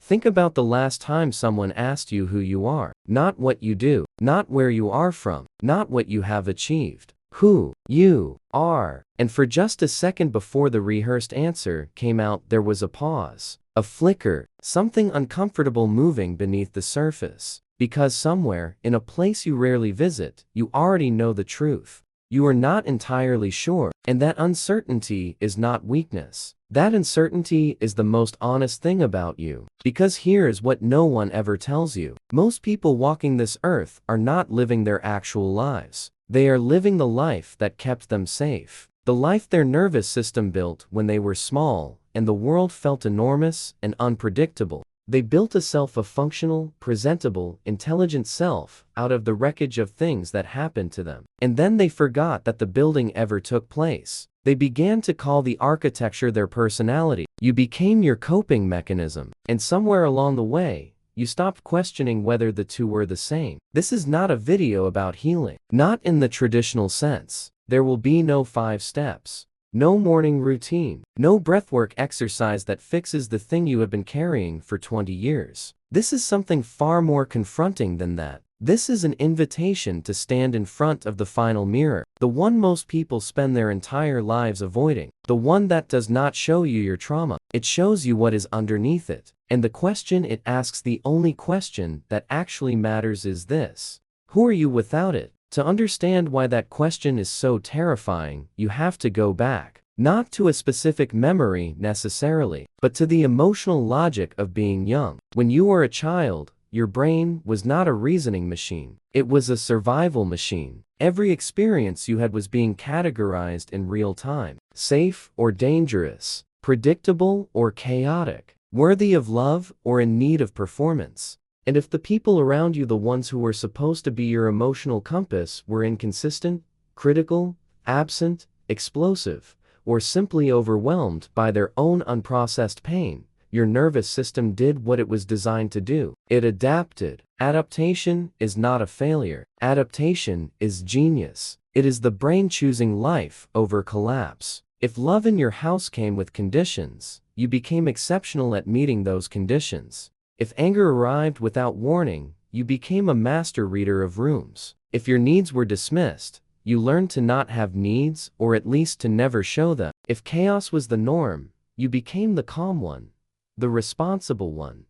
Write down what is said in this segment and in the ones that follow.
Think about the last time someone asked you who you are. Not what you do, not where you are from, not what you have achieved. Who you are. And for just a second before the rehearsed answer came out, there was a pause, a flicker, something uncomfortable moving beneath the surface. Because somewhere, in a place you rarely visit, you already know the truth. You are not entirely sure, and that uncertainty is not weakness. That uncertainty is the most honest thing about you. Because here is what no one ever tells you. Most people walking this earth are not living their actual lives. They are living the life that kept them safe. The life their nervous system built when they were small, and the world felt enormous and unpredictable. They built a functional, presentable, intelligent self out of the wreckage of things that happened to them. And then they forgot that the building ever took place. They began to call the architecture their personality. You became your coping mechanism. And somewhere along the way, you stopped questioning whether the two were the same. This is not a video about healing. Not in the traditional sense. There will be no 5 steps. No morning routine. No breathwork exercise that fixes the thing you have been carrying for 20 years. This is something far more confronting than that. This is an invitation to stand in front of the final mirror. The one most people spend their entire lives avoiding. The one that does not show you your trauma. It shows you what is underneath it. And the question it asks, the only question that actually matters, is this: who are you without it? To understand why that question is so terrifying, you have to go back. Not to a specific memory necessarily, but to the emotional logic of being young. When you were a child, your brain was not a reasoning machine. It was a survival machine. Every experience you had was being categorized in real time. Safe or dangerous, predictable or chaotic, worthy of love or in need of performance. And if the people around you, the ones who were supposed to be your emotional compass, were inconsistent, critical, absent, explosive, or simply overwhelmed by their own unprocessed pain, your nervous system did what it was designed to do. It adapted. Adaptation is not a failure. Adaptation is genius. It is the brain choosing life over collapse. If love in your house came with conditions, you became exceptional at meeting those conditions. If anger arrived without warning, you became a master reader of rooms. If your needs were dismissed, you learned to not have needs, or at least to never show them. If chaos was the norm, you became the calm one, the responsible one,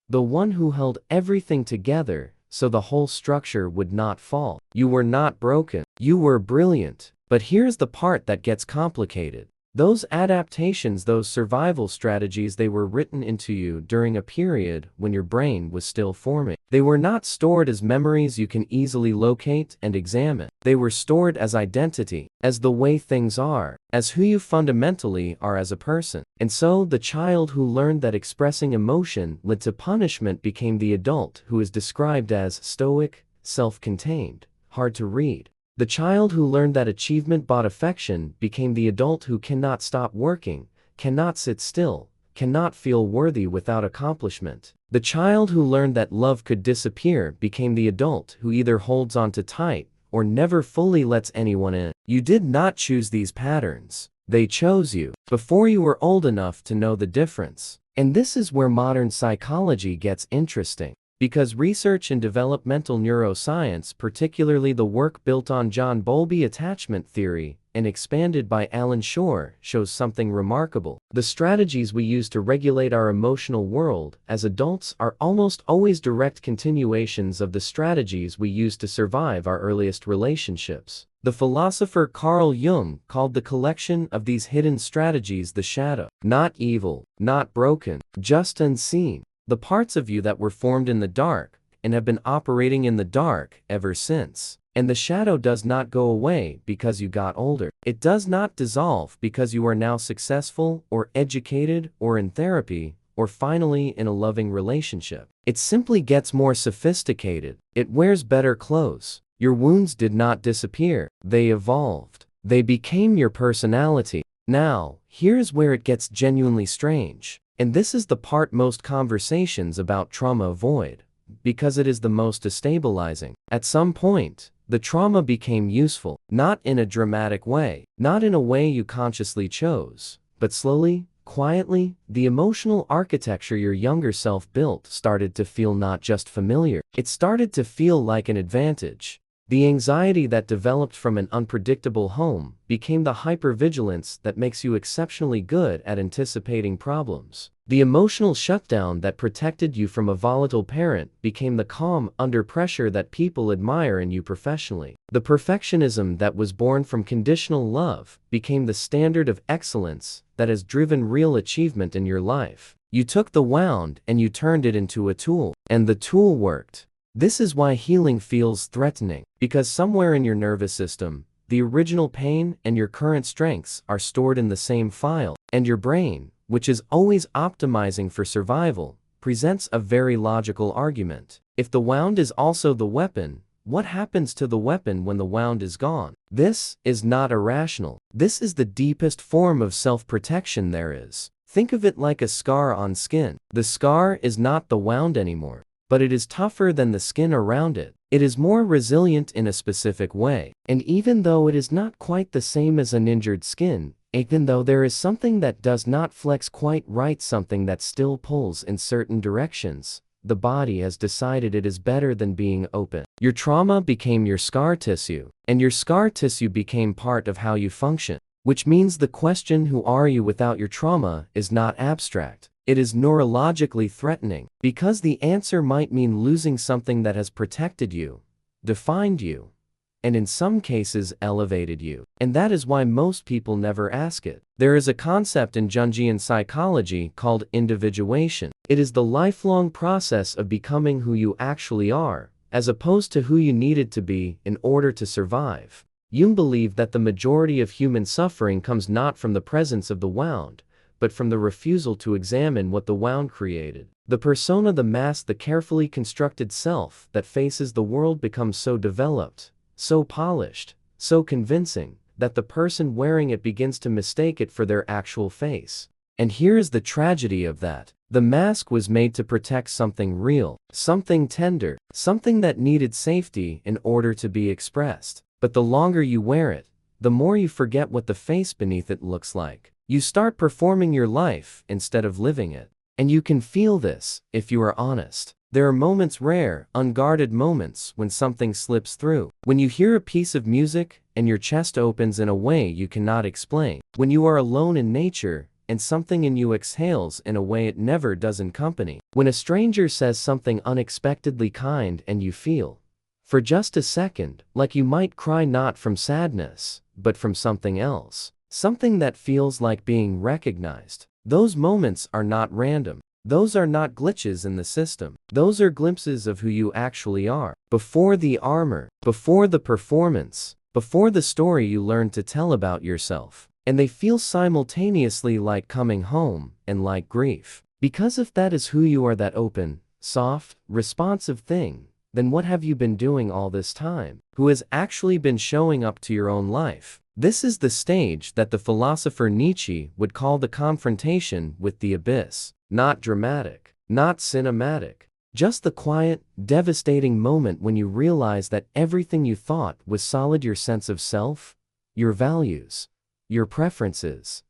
the one who held everything together so the whole structure would not fall. You were not broken. You were brilliant. But here's the part that gets complicated. Those adaptations, those survival strategies, they were written into you during a period when your brain was still forming. They were not stored as memories you can easily locate and examine. They were stored as identity, as the way things are, as who you fundamentally are as a person. And so the child who learned that expressing emotion led to punishment became the adult who is described as stoic, self-contained, hard to read. The child who learned that achievement bought affection became the adult who cannot stop working, cannot sit still, cannot feel worthy without accomplishment. The child who learned that love could disappear became the adult who either holds on too tight or never fully lets anyone in. You did not choose these patterns. They chose you before you were old enough to know the difference. And this is where modern psychology gets interesting. Because research in developmental neuroscience, particularly the work built on John Bowlby attachment theory and expanded by Alan Shore, shows something remarkable. The strategies we use to regulate our emotional world as adults are almost always direct continuations of the strategies we used to survive our earliest relationships. The philosopher Carl Jung called the collection of these hidden strategies the shadow. Not evil, not broken, just unseen. The parts of you that were formed in the dark and have been operating in the dark ever since. And the shadow does not go away because you got older. It does not dissolve because you are now successful or educated or in therapy or finally in a loving relationship. It simply gets more sophisticated. It wears better clothes. Your wounds did not disappear. They evolved. They became your personality. Now, here's where it gets genuinely strange. And this is the part most conversations about trauma avoid, because it is the most destabilizing. At some point, the trauma became useful, not in a dramatic way, not in a way you consciously chose, but slowly, quietly, the emotional architecture your younger self built started to feel not just familiar, it started to feel like an advantage. The anxiety that developed from an unpredictable home became the hypervigilance that makes you exceptionally good at anticipating problems. The emotional shutdown that protected you from a volatile parent became the calm under pressure that people admire in you professionally. The perfectionism that was born from conditional love became the standard of excellence that has driven real achievement in your life. You took the wound and you turned it into a tool, and the tool worked. This is why healing feels threatening, because somewhere in your nervous system, the original pain and your current strengths are stored in the same file, and your brain, which is always optimizing for survival, presents a very logical argument. If the wound is also the weapon, what happens to the weapon when the wound is gone? This is not irrational. This is the deepest form of self-protection there is. Think of it like a scar on skin. The scar is not the wound anymore, but it is tougher than the skin around it. It is more resilient in a specific way. And even though it is not quite the same as an injured skin, even though there is something that does not flex quite right, something that still pulls in certain directions, the body has decided it is better than being open. Your trauma became your scar tissue, and your scar tissue became part of how you function. Which means the question, who are you without your trauma, is not abstract. It is neurologically threatening, because the answer might mean losing something that has protected you, defined you, and in some cases elevated you. And that is why most people never ask it. There is a concept in Jungian psychology called individuation. It is the lifelong process of becoming who you actually are, as opposed to who you needed to be in order to survive. Jung believed that the majority of human suffering comes not from the presence of the wound, but from the refusal to examine what the wound created. The persona, the mask, the carefully constructed self that faces the world becomes so developed, so polished, so convincing, that the person wearing it begins to mistake it for their actual face. And here is the tragedy of that. The mask was made to protect something real, something tender, something that needed safety in order to be expressed. But the longer you wear it, the more you forget what the face beneath it looks like. You start performing your life instead of living it. And you can feel this, if you are honest. There are moments, rare, unguarded moments, when something slips through. When you hear a piece of music, and your chest opens in a way you cannot explain. When you are alone in nature, and something in you exhales in a way it never does in company. When a stranger says something unexpectedly kind and you feel, for just a second, like you might cry, not from sadness, but from something else. Something that feels like being recognized. Those moments are not random. Those are not glitches in the system. Those are glimpses of who you actually are. Before the armor, before the performance, before the story you learned to tell about yourself. And they feel simultaneously like coming home and like grief. Because if that is who you are, that open, soft, responsive thing, then what have you been doing all this time? Who has actually been showing up to your own life? This is the stage that the philosopher Nietzsche would call the confrontation with the abyss. Not dramatic, not cinematic, just the quiet, devastating moment when you realize that everything you thought was solid, your sense of self, your values, your preferences,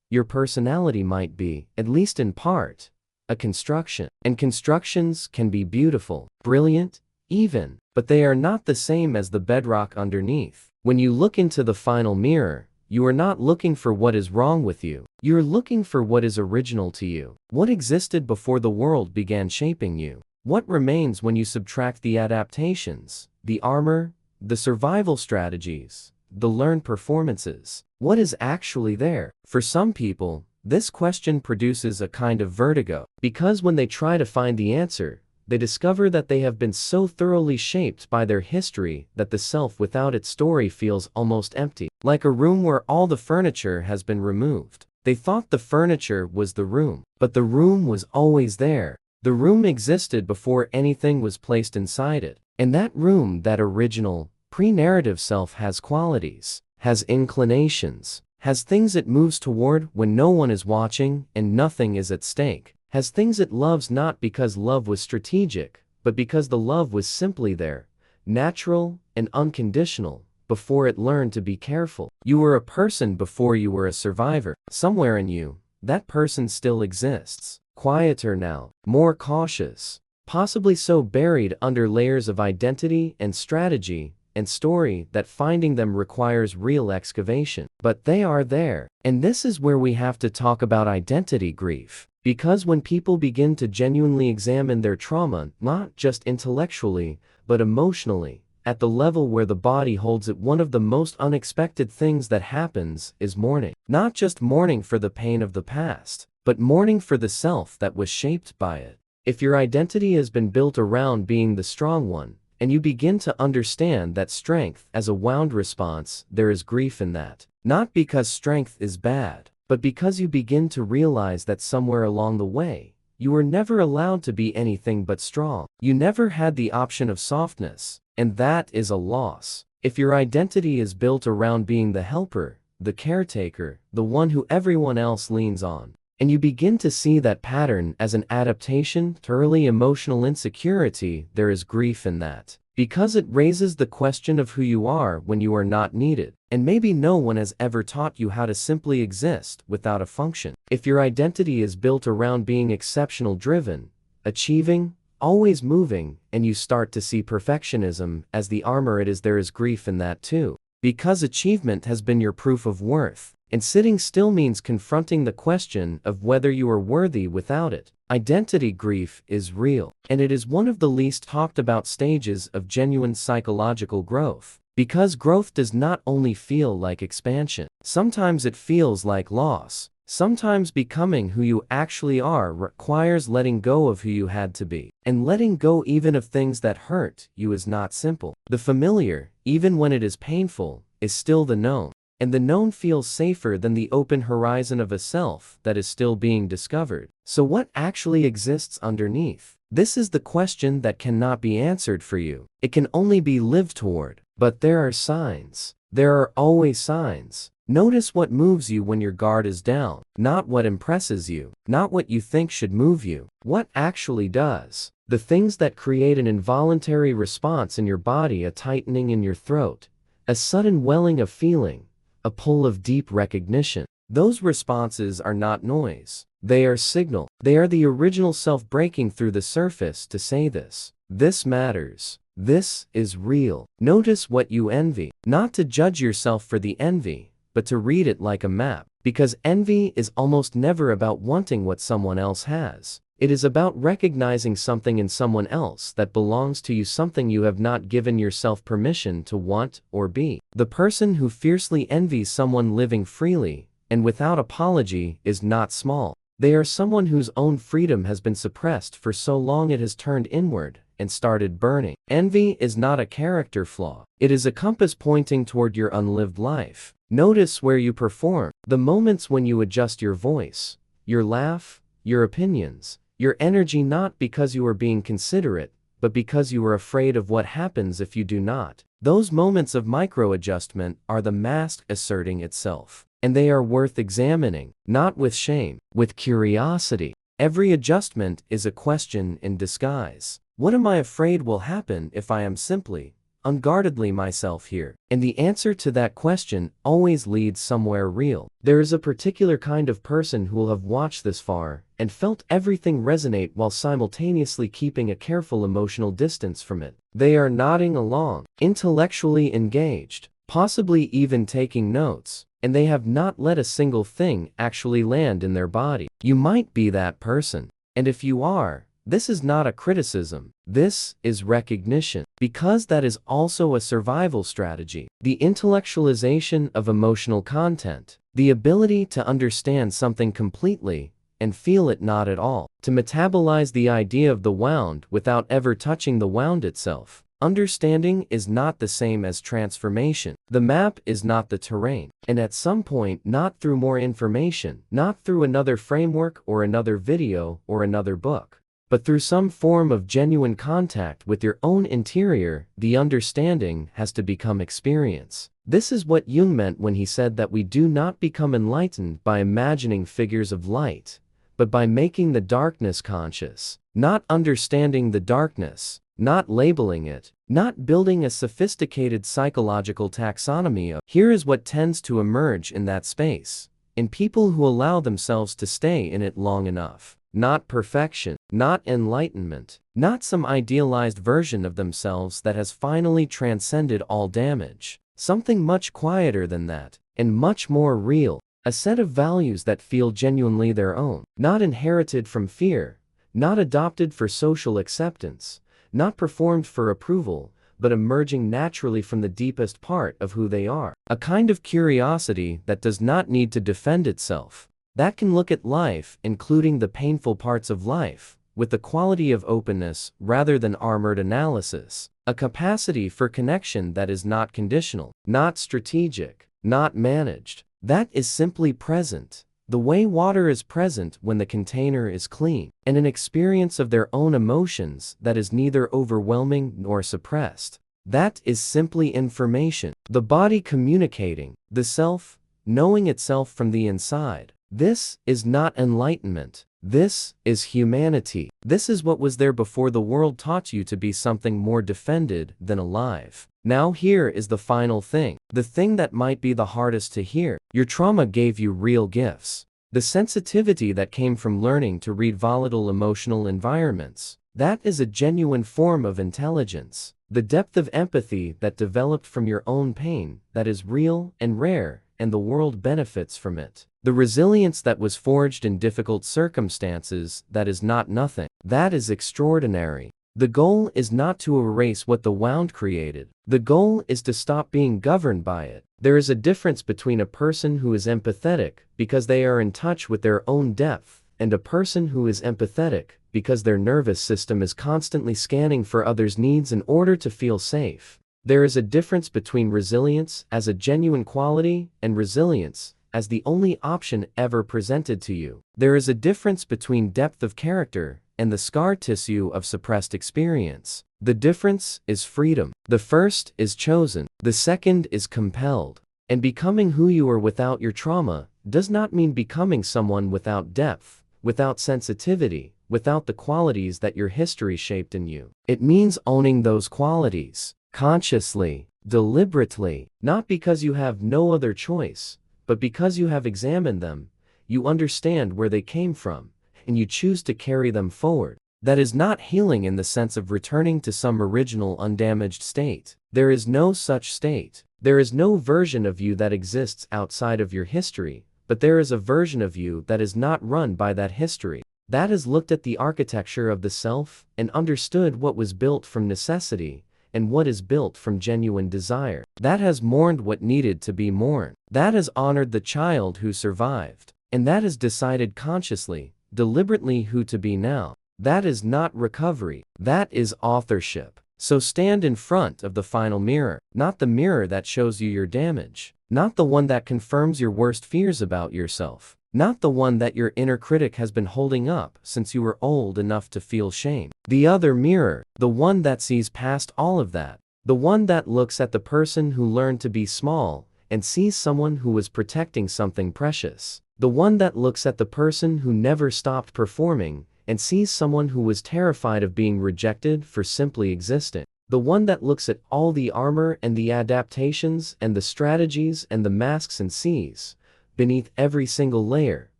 your personality, might be, at least in part, a construction. And constructions can be beautiful, brilliant, even, but they are not the same as the bedrock underneath. When you look into the final mirror, you are not looking for what is wrong with you. You are looking for what is original to you. What existed before the world began shaping you. What remains when you subtract the adaptations, the armor, the survival strategies, the learned performances. What is actually there? For some people, this question produces a kind of vertigo, because when they try to find the answer, they discover that they have been so thoroughly shaped by their history that the self without its story feels almost empty, like a room where all the furniture has been removed. They thought the furniture was the room, but the room was always there. The room existed before anything was placed inside it. And that room, that original, pre-narrative self, has qualities, has inclinations, has things it moves toward when no one is watching and nothing is at stake. Has things it loves, not because love was strategic, but because the love was simply there, natural and unconditional, before it learned to be careful. You were a person before you were a survivor. Somewhere in you, that person still exists. Quieter now, more cautious, possibly so buried under layers of identity and strategy and story that finding them requires real excavation. But they are there. And this is where we have to talk about identity grief. Because when people begin to genuinely examine their trauma, not just intellectually, but emotionally, at the level where the body holds it, one of the most unexpected things that happens is mourning. Not just mourning for the pain of the past, but mourning for the self that was shaped by it. If your identity has been built around being the strong one, and you begin to understand that strength as a wound response, there is grief in that. Not because strength is bad, but because you begin to realize that somewhere along the way, you were never allowed to be anything but strong. You never had the option of softness, and that is a loss. If your identity is built around being the helper, the caretaker, the one who everyone else leans on, and you begin to see that pattern as an adaptation to early emotional insecurity, there is grief in that. Because it raises the question of who you are when you are not needed, and maybe no one has ever taught you how to simply exist without a function. If your identity is built around being exceptional driven, achieving, always moving, and you start to see perfectionism as the armor it is, there is grief in that too. Because achievement has been your proof of worth, and sitting still means confronting the question of whether you are worthy without it. Identity grief is real, and it is one of the least talked about stages of genuine psychological growth. Because growth does not only feel like expansion, sometimes it feels like loss. Sometimes becoming who you actually are requires letting go of who you had to be. And letting go even of things that hurt you is not simple. The familiar, even when it is painful, is still the known. And the known feels safer than the open horizon of a self that is still being discovered. So what actually exists underneath? This is the question that cannot be answered for you. It can only be lived toward. But there are signs. There are always signs. Notice what moves you when your guard is down. Not what impresses you. Not what you think should move you. What actually does. The things that create an involuntary response in your body, a tightening in your throat, a sudden welling of feeling, a pull of deep recognition. Those responses are not noise. They are signal. They are the original self breaking through the surface to say this. This matters. This is real. Notice what you envy. Not to judge yourself for the envy, but to read it like a map. Because envy is almost never about wanting what someone else has. It is about recognizing something in someone else that belongs to you, something you have not given yourself permission to want or be. The person who fiercely envies someone living freely and without apology is not small. They are someone whose own freedom has been suppressed for so long it has turned inward and started burning. Envy is not a character flaw. It is a compass pointing toward your unlived life. Notice where you perform. The moments when you adjust your voice, your laugh, your opinions, your energy, not because you are being considerate, but because you are afraid of what happens if you do not. Those moments of micro-adjustment are the mask asserting itself. And they are worth examining, not with shame, with curiosity. Every adjustment is a question in disguise. What am I afraid will happen if I am simply, unguardedly myself here? And the answer to that question always leads somewhere real. There is a particular kind of person who will have watched this far and felt everything resonate while simultaneously keeping a careful emotional distance from it. They are nodding along, intellectually engaged, possibly even taking notes, and they have not let a single thing actually land in their body. You might be that person. And if you are, this is not a criticism. This is recognition. Because that is also a survival strategy. The intellectualization of emotional content. The ability to understand something completely and feel it not at all. To metabolize the idea of the wound without ever touching the wound itself. Understanding is not the same as transformation. The map is not the terrain. And at some point, not through more information, not through another framework or another video or another book, but through some form of genuine contact with your own interior, the understanding has to become experience. This is what Jung meant when he said that we do not become enlightened by imagining figures of light, but by making the darkness conscious, not understanding the darkness, not labeling it, not building a sophisticated psychological taxonomy of. Here is what tends to emerge in that space. in people who allow themselves to stay in it long enough. Not perfection, not enlightenment, not some idealized version of themselves that has finally transcended all damage. Something much quieter than that, and much more real. A set of values that feel genuinely their own, not inherited from fear, not adopted for social acceptance, not performed for approval, but emerging naturally from the deepest part of who they are. A kind of curiosity that does not need to defend itself, that can look at life, including the painful parts of life, with the quality of openness rather than armored analysis. A capacity for connection that is not conditional, not strategic, not managed. That is simply present, the way water is present when the container is clean, and an experience of their own emotions that is neither overwhelming nor suppressed. That is simply information, the body communicating, the self, knowing itself from the inside. This is not enlightenment. This is humanity. This is what was there before the world taught you to be something more defended than alive. Now here is the final thing. The thing that might be the hardest to hear. Your trauma gave you real gifts. The sensitivity that came from learning to read volatile emotional environments. That is a genuine form of intelligence. The depth of empathy that developed from your own pain, that is real and rare, and the world benefits from it. The resilience that was forged in difficult circumstances, that is not nothing. That is extraordinary. The goal is not to erase what the wound created. The goal is to stop being governed by it. There is a difference between a person who is empathetic because they are in touch with their own depth, and a person who is empathetic because their nervous system is constantly scanning for others' needs in order to feel safe. There is a difference between resilience as a genuine quality and resilience as the only option ever presented to you. There is a difference between depth of character and the scar tissue of suppressed experience. The difference is freedom. The first is chosen. The second is compelled. And becoming who you are without your trauma does not mean becoming someone without depth, without sensitivity, without the qualities that your history shaped in you. It means owning those qualities, consciously, deliberately, not because you have no other choice, but because you have examined them, you understand where they came from, and you choose to carry them forward. That is not healing in the sense of returning to some original undamaged state. There is no such state. There is no version of you that exists outside of your history, but there is a version of you that is not run by that history. That has looked at the architecture of the self and understood what was built from necessity and what is built from genuine desire. That has mourned what needed to be mourned. That has honored the child who survived. And that has decided consciously, deliberately who to be now. That is not recovery. That is authorship. So stand in front of the final mirror, not the mirror that shows you your damage, not the one that confirms your worst fears about yourself, not the one that your inner critic has been holding up since you were old enough to feel shame. The other mirror, the one that sees past all of that, the one that looks at the person who learned to be small and sees someone who was protecting something precious, the one that looks at the person who never stopped performing and sees someone who was terrified of being rejected for simply existing, the one that looks at all the armor and the adaptations and the strategies and the masks and sees, beneath every single layer,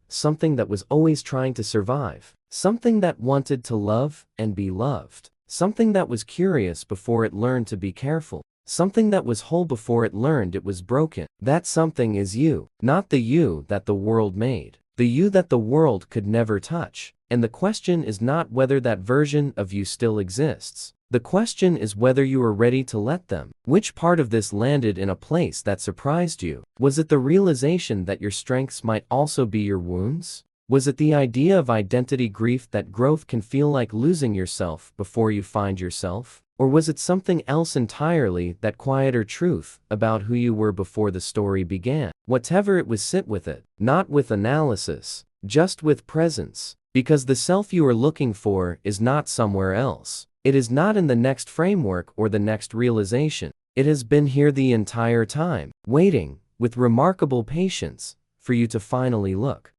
something that was always trying to survive, something that wanted to love and be loved, something that was curious before it learned to be careful, something that was whole before it learned it was broken. That something is you, not the you that the world made, the you that the world could never touch. And the question is not whether that version of you still exists. The question is whether you are ready to let them. Which part of this landed in a place that surprised you? Was it the realization that your strengths might also be your wounds? Was it the idea of identity grief that growth can feel like losing yourself before you find yourself? Or was it something else entirely, that quieter truth about who you were before the story began? Whatever it was, sit with it, not with analysis, just with presence. Because the self you are looking for is not somewhere else. It is not in the next framework or the next realization. It has been here the entire time, waiting, with remarkable patience, for you to finally look.